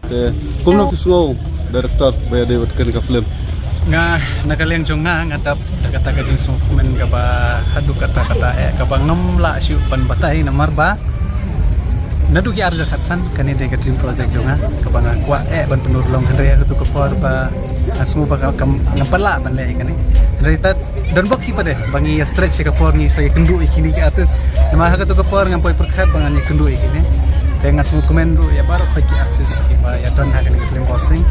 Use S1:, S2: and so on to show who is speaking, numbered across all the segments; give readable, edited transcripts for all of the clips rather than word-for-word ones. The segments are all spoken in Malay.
S1: te kumno visual director ba David kan ka film
S2: nga nakaliang jong nga ngadap kata ka jing men ka ba hadu kata ka bang nom la syu pan batay na marba nadu ki arja khatsan kani de ka dream project jong nga ka bang kwa ban penur long handre tu ka por ba asmu ba kam napala ban le kani rita don bok hi pade bangi stretch ka por ni sa kendu ikini ke atas nama ha ka tu ka por ngampoi perkhat bangan ni kendu ikini dengan semua komen ru ya baru kaki artis ki ba ya don ha kani film bossing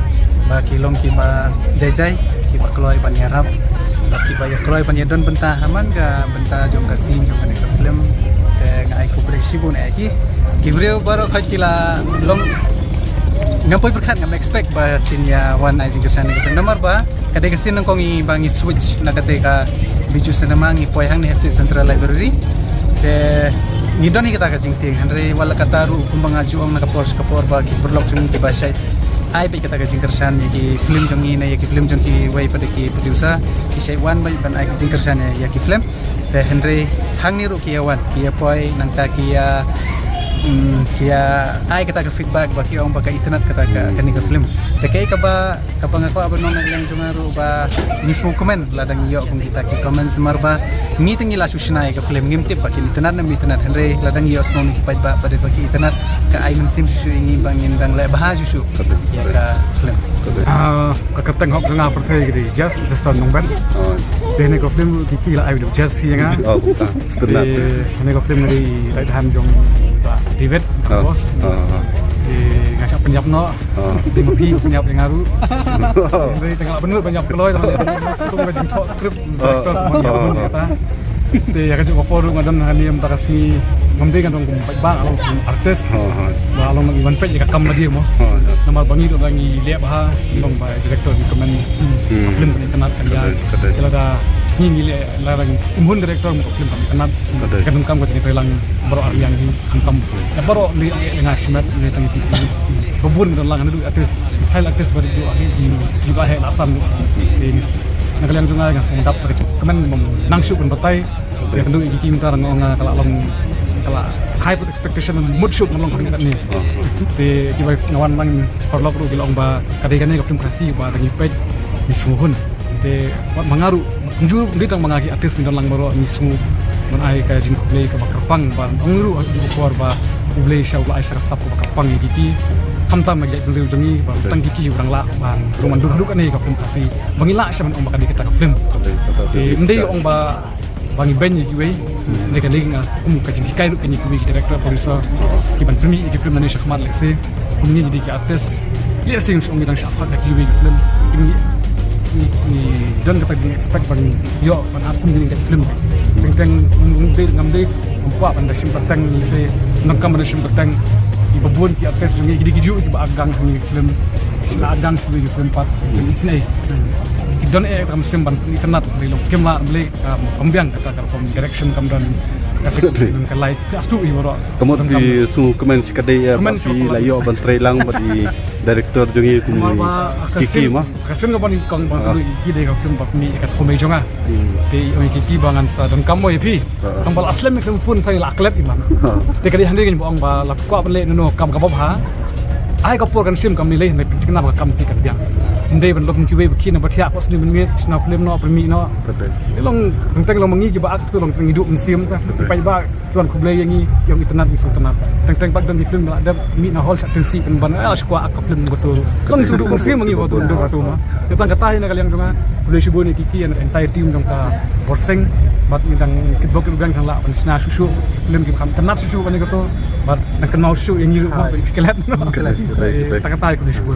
S2: ba kilong ki ba jai ki ba kloi ban yarap ki ba ya kloi ban don benta haman ga benta jong ka scene jong kani ka film te ngai ko presi bun ki brio baru kaki la long ngampoi perkhat ngam expect ba tinya one ai jing kesana kita nomor ba kadai kesin nang kongi bangi switch na kadai ka biju senama ngi poi hang ni Estate Central Library te ngidon ni kita ka jing ting andre wala kataru kumbang aju ang nakapor ba ki perlok jung ki ba sai ai be kita ka jing kersan ki film jong ni na ki film jong ki wai pada ki producer ki sai one ba ban ai jing kersan ya ki film te andre hang ni ru ki awan ki poi nang ta ki kia ai kata ke feedback bagi orang pakai internet kata kani ke film tekai ka ba ngako abon nang yang jungaru ba mismo komen ladang yo kung kita ki comments marba meeting ila susnai ke film ngimtip bagi internet na internet henry ladang yo semua ki ba pada bagi internet ka ai men sim su ingi bangin dang le bahas su ya ka film
S3: ka teng hok nga perthai gidi just nong ban dene ko film ki la ai just hi nga
S1: tenat
S3: dene ko film di right hand jong David, bos, di ngajak penyap no, di mobil penyap yang ngaru, di tengah bener penyap keloy, tunggu ngajak cok skrip, director penyap kata, di akan juga forum ngadan hani yang takasmi, ngambil kan dong baik bang, along artis, along nang iwan pej jika kam dia mo, nama bangi tu bangi lihat bah, dong by director di komen film ini kenal kan dia, kalau dah ni larang imun director mo film kami kenal, kadang kam ko cerita lang baru yang angkam baru li ngashmat ni tangi TV babun dan lang anu artis child artis baru tu di juga he asam ini nak kalian tunga yang sedap kemen nang syuk pun batai ya kendu iki minta ngong kala long kala high expectation mood shoot ngong kan ni te kibai ngawan mang perlok ru bilong ba kadai-kadai ke film kasih ba tangi page ni suhun te mangaru njur di tang mangagi artis minta lang baru ni su man ai ka jing play ka bakarpang ban angru di bokor ba play show la aisyah sap ka bakarpang iki kamta magi beliau jengi ba tang kiki urang la ban ruman duduk ani ka film kasih bangila sya man ong bakadi kita ka film di ndai ong ba bangi ben iki we ne ka ling ka jing kai ru kini ku director producer ki ban premi iki film ni shakmat lekse kumni di ki artis li sing ong dang shafa ka ki we film ni dan kata di expect bang yo ban akun di film teng ngamde umpa ban sim petang ni se nakam ban sim petang di babun ki artis jungi gidi giju di agang ni film sila agang di film part di sini don kam sim ban ni kenat di long kemla beli pembiang kata pom direction kam dan kata ke like astu i boro
S1: kamu di su komen sikadai ya tapi layo ban trailang di director jungi kiki mah
S3: kasen ko ban kong ban iki de ka film bak mi kat komedi jonga di oi kiki bangan sa dan kamu epi kang bal aslam mi fun thai laklet iman te kadi hande ngin bong ba lakwa ban le no kam ka bob ha ai ka por kan sim kam ni le na pikna ba kam ti kan biang ndai ban lok ki we baki na bathia ko sni ban mi na film no premi no long teng long mangi ki ba ak tu long teng hidup sim ta pai ba tuan kublai yang yang internet misal internet teng bak dan di film ada mi na hall atensi pen ban skwa ak film betul long sudu sim mangi betul ndo ratu ma tetang kata ina kalian jonga boleh sibu ni kiki and entire team jong ka borseng bat midang kitbok rugang kan la ban sna susu film ki kam internet susu ban ko to bat nang kenal susu yang yiru ma kelet no tang kata ko di sibu